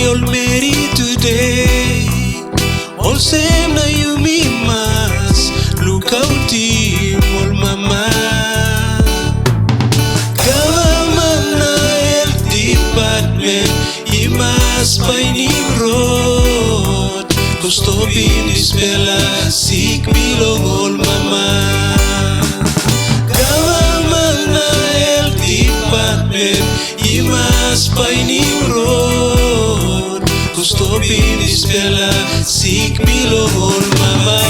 all married today. All same na you me mas look out him all mama. Government na health department he must find him road to stop him this fella sick belong all mama. Government na health department he must find him road to stop him this fella sick belong all mama.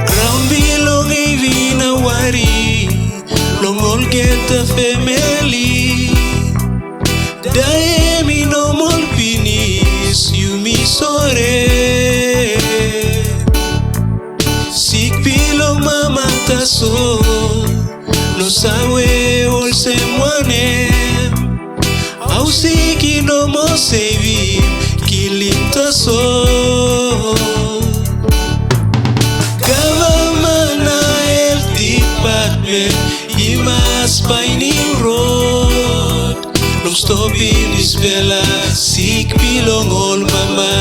Ground belong a na worry, long all get the family. Die me no more finish, you me sorry. Sick pillow mama taso, no sawe all same one. How sick no more save him, kill him taso. Government na health department, he must find him road. Don't stop him this fella sick belong all mama.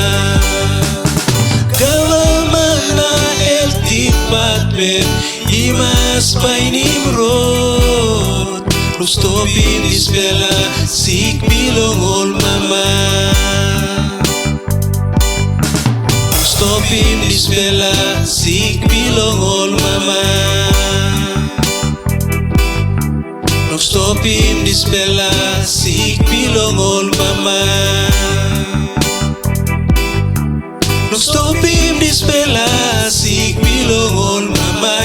Government na health department he must find him road. Don't stop him this fella sick belong all mama. Don't stop him this fella sick belong all mama. Don't stop him this fella sick belong all mama. Don't stop him this fella sick belong all mama.